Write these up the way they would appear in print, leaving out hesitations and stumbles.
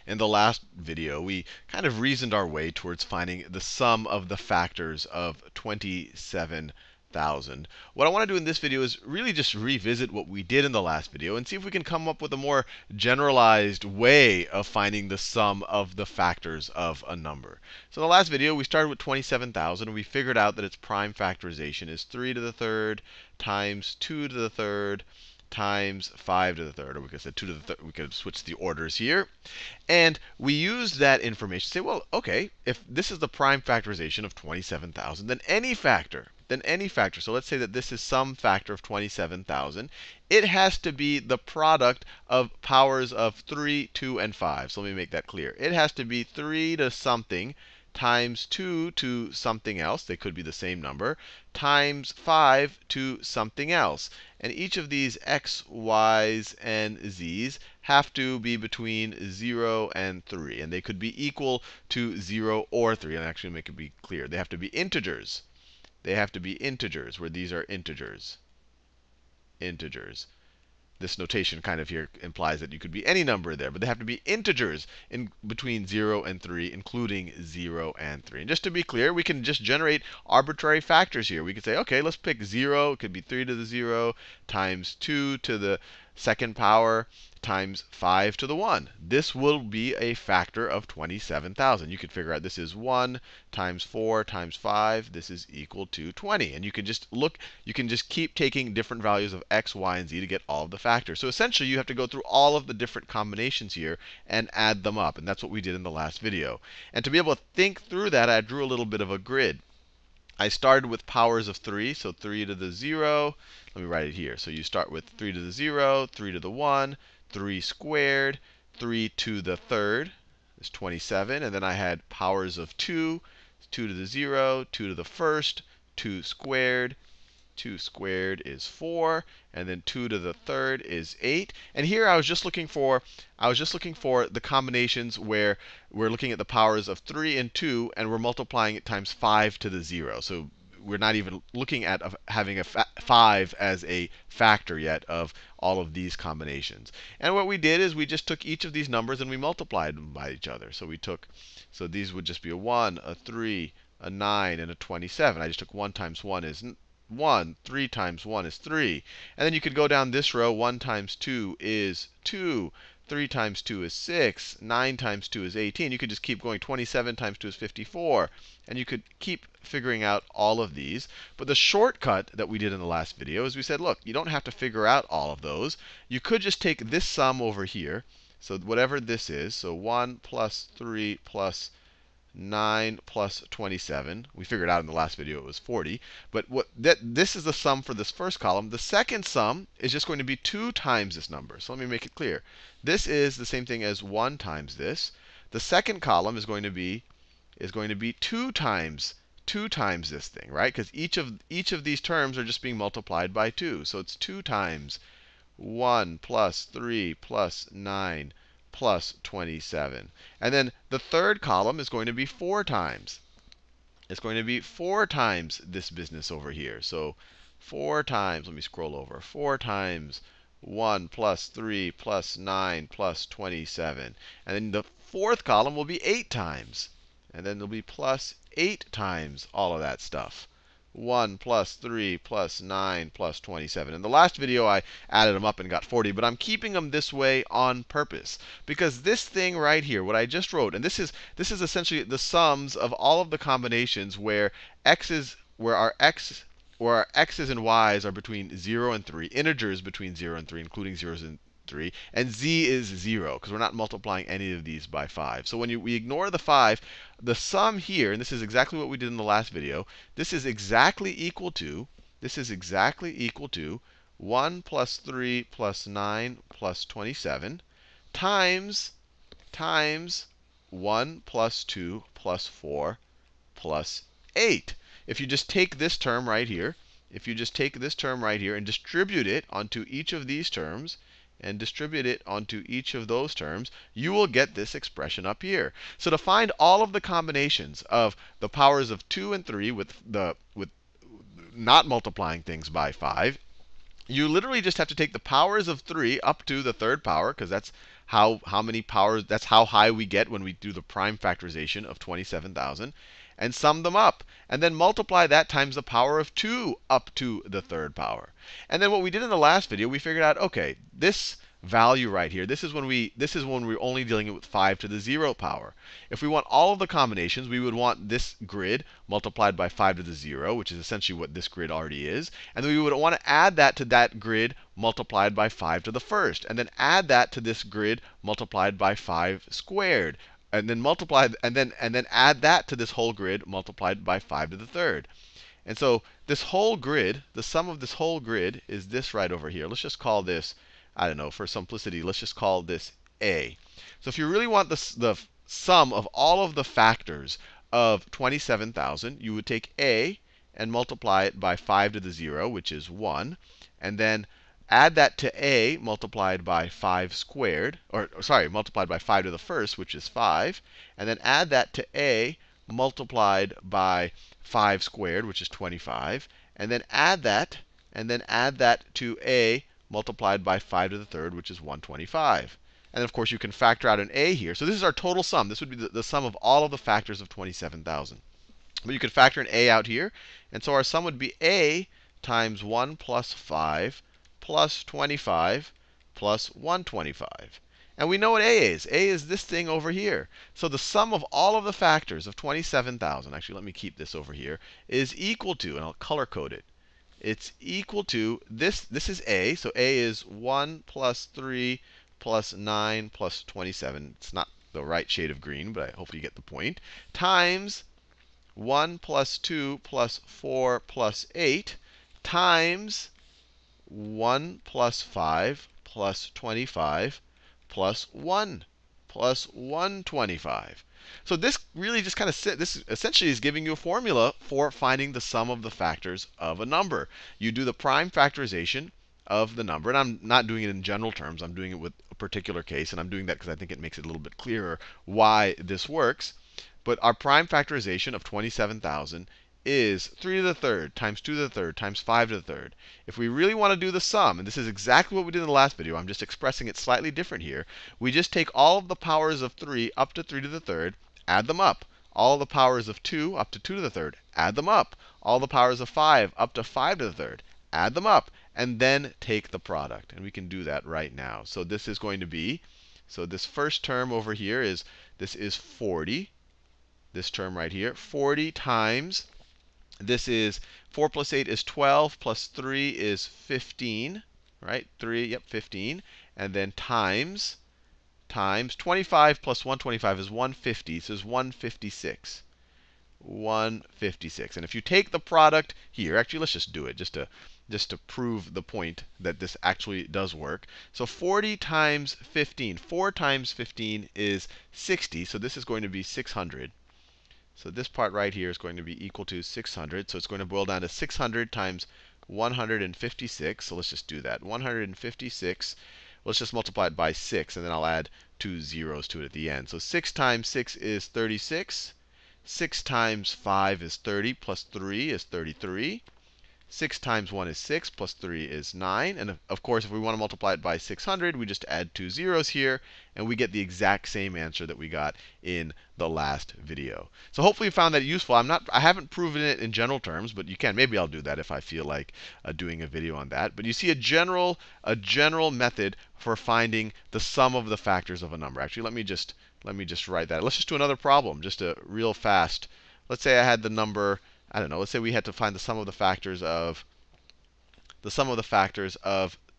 in the last video, we kind of reasoned our way towards finding the sum of the factors of 27,000. What I want to do in this video is really just revisit what we did in the last video and see if we can come up with a more generalized way of finding the sum of the factors of a number. So in the last video, we started with 27,000, and we figured out that its prime factorization is 3 to the third times 2 to the third times 5 to the third. Or we could say 2 to the third. We could switch the orders here. And we used that information to say, well, OK, if this is the prime factorization of 27,000, then any factor, so let's say that this is some factor of 27,000, it has to be the product of powers of 3, 2, and 5. So let me make that clear. It has to be 3 to something times 2 to something else, they could be the same number, times 5 to something else. And each of these x, y's, and z's have to be between 0 and 3. And they could be equal to 0 or 3. And actually make it be clear, they have to be integers. They have to be integers, where these are integers. This notation kind of here implies that you could be any number there, but they have to be integers in between 0 and 3, including 0 and 3. And just to be clear, we can just generate arbitrary factors here. We could say, OK, let's pick 0. It could be 3 to the 0 times 2 to the second power times 5 to the 1. This will be a factor of 27,000. You could figure out this is 1 times 4 times 5. This is equal to 20. And you can just look, you can just keep taking different values of x, y, and z to get all of the factors. So essentially, you have to go through all of the different combinations here and add them up. And that's what we did in the last video. And to be able to think through that, I drew a little bit of a grid. I started with powers of 3, so 3 to the 0. Let me write it here. So you start with 3 to the 0, 3 to the 1, 3 squared, 3 to the third is 27. And then I had powers of 2, 2 to the 0, 2 to the first, 2 squared. 2 squared is 4, and then 2 to the third is 8. And here I was just looking for the combinations where we're looking at the powers of 3 and 2, and we're multiplying it times 5 to the 0. So we're not even looking at having a 5 as a factor yet of all of these combinations. And what we did is we just took each of these numbers and we multiplied them by each other. So these would just be a 1, a 3, a 9, and a 27. I just took 1 times 1 is 1. 3 times 1 is 3. And then you could go down this row. 1 times 2 is 2. 3 times 2 is 6. 9 times 2 is 18. You could just keep going. 27 times 2 is 54. And you could keep figuring out all of these. But the shortcut that we did in the last video is we said, look, you don't have to figure out all of those. You could just take this sum over here. So whatever this is, so 1 plus 3 plus 9 plus 27. We figured out in the last video it was 40. But this is the sum for this first column. The second sum is just going to be 2 times this number. So let me make it clear. This is the same thing as 1 times this. The second column is going to be 2 times this thing, right? Because each of these terms are just being multiplied by 2. So it's 2 times 1 plus 3 plus 9 plus 27. And then the third column is going to be 4 times. It's going to be 4 times this business over here. So 4 times, let me scroll over, 4 times 1 plus 3 plus 9 plus 27. And then the fourth column will be 8 times. And then there'll be plus 8 times all of that stuff. 1 plus 3 plus 9 plus 27. In the last video, I added them up and got 40. But I'm keeping them this way on purpose. Because this thing right here, what I just wrote, and this is essentially the sums of all of the combinations where our x's and y's are between 0 and 3, integers between 0 and 3, including 0s and 3, and z is 0, because we're not multiplying any of these by 5. So when we ignore the 5, the sum here, and this is exactly what we did in the last video, this is exactly equal to 1 plus 3 plus 9 plus 27 times 1 plus 2 plus 4 plus 8. If you just take this term right here, and distribute it onto each of these terms, and distribute it onto each of those terms, you will get this expression up here. So to find all of the combinations of the powers of 2 and 3 with not multiplying things by 5, you literally just have to take the powers of 3 up to the third power, because that's how many powers, that's how high we get when we do the prime factorization of 27,000, and sum them up. And then multiply that times the power of 2 up to the third power. And then what we did in the last video, we figured out, okay, this value right here, this is when we're only dealing with 5 to the 0 power. If we want all of the combinations, we would want this grid multiplied by 5 to the 0, which is essentially what this grid already is. And then we would want to add that to that grid multiplied by 5 to the first. And then add that to this grid multiplied by 5 squared. And then add that to this whole grid multiplied by 5 to the third. And so this whole grid, the sum of this whole grid is this right over here. Let's just call this, I don't know, for simplicity, let's just call this A. So if you really want the sum of all of the factors of 27,000, you would take A and multiply it by 5 to the 0, which is 1. And then add that to A multiplied by 5 squared, or sorry, multiplied by 5 to the first, which is 5. And then add that to A multiplied by 5 squared, which is 25. And then add that to A multiplied by 5 to the third, which is 125. And of course, you can factor out an A here. So this is our total sum. This would be the sum of all of the factors of 27,000. But you could factor an A out here. And so our sum would be A times 1 plus 5 plus 25 plus 125. And we know what A is. A is this thing over here. So the sum of all of the factors of 27,000, actually, let me keep this over here, is equal to, and I'll color code it. It's equal to, this is A. So A is 1 plus 3 plus 9 plus 27. It's not the right shade of green, but I hope you get the point. Times 1 plus 2 plus 4 plus 8 times 1 plus 5 plus 25 plus 1 plus 125. So this really just kind of this essentially is giving you a formula for finding the sum of the factors of a number. You do the prime factorization of the number, and I'm not doing it in general terms. I'm doing it with a particular case, and I'm doing that because I think it makes it a little bit clearer why this works. But our prime factorization of 27,000 is 3 to the third times 2 to the third times 5 to the third. If we really want to do the sum, and this is exactly what we did in the last video, I'm just expressing it slightly different here. We just take all of the powers of 3 up to 3 to the third, add them up. All the powers of 2 up to 2 to the third, add them up. All the powers of 5 up to 5 to the third, add them up. And then take the product. And we can do that right now. So this is going to be, so this first term over here is, this is 40. This term right here, 40 times, this is 4 plus 8 is 12, plus 3 is 15, right? 3, yep, 15. And then times 25 plus 125 is 150, so it's 156. 156. And if you take the product here, actually, let's just do it just to prove the point that this actually does work. So 40 times 15, 4 times 15 is 60, so this is going to be 600. So this part right here is going to be equal to 600. So it's going to boil down to 600 times 156. So let's just do that. 156. Let's just multiply it by 6, and then I'll add 2 zeros to it at the end. So 6 times 6 is 36. 6 times 5 is 30, plus 3 is 33. 6 times 1 is 6, plus 3 is 9. And of course, if we want to multiply it by 600, we just add 2 zeros here, and we get the exact same answer that we got in the last video. So hopefully you found that useful. I haven't proven it in general terms, but you can. Maybe I'll do that if I feel like doing a video on that. But you see a general method for finding the sum of the factors of a number. Actually, let me just write that. Let's just do another problem, just a real fast. Let's say I had the number, I don't know, let's say we had to find the sum of the factors of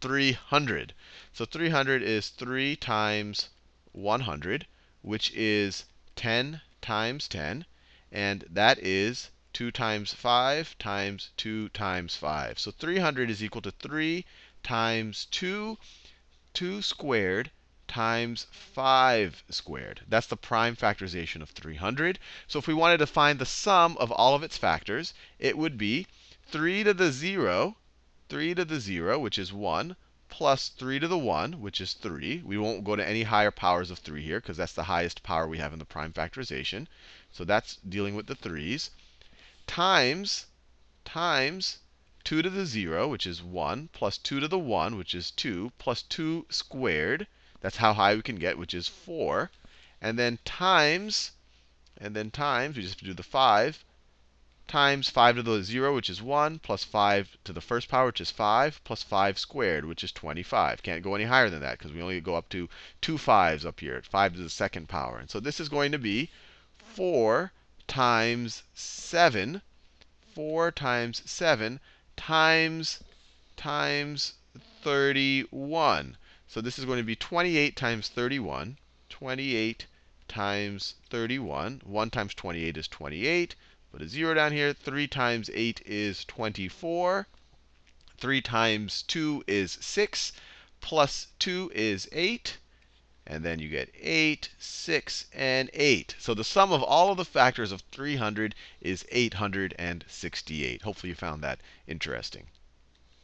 300. So 300 is 3 times 100, which is 10 times 10. And that is 2 times 5 times 2 times 5. So 300 is equal to 3 times 2 squared times 5 squared. That's the prime factorization of 300. So if we wanted to find the sum of all of its factors, it would be 3 to the 0, which is 1, plus 3 to the 1, which is 3. We won't go to any higher powers of 3 here, because that's the highest power we have in the prime factorization. So that's dealing with the 3's, times 2 to the 0, which is 1, plus 2 to the 1, which is 2, plus 2 squared. That's how high we can get, which is 4. And then times, we just have to do the 5, times 5 to the 0, which is 1, plus 5 to the first power, which is 5, plus 5 squared, which is 25. Can't go any higher than that because we only go up to 2 5s up here, 5 to the second power. And so this is going to be 4 times 7, 4 times 7 times 31. So this is going to be 28 times 31. 28 times 31. 1 times 28 is 28. Put a 0 down here. 3 times 8 is 24. 3 times 2 is 6. Plus 2 is 8. And then you get 8, 6, and 8. So the sum of all of the factors of 300 is 868. Hopefully you found that interesting.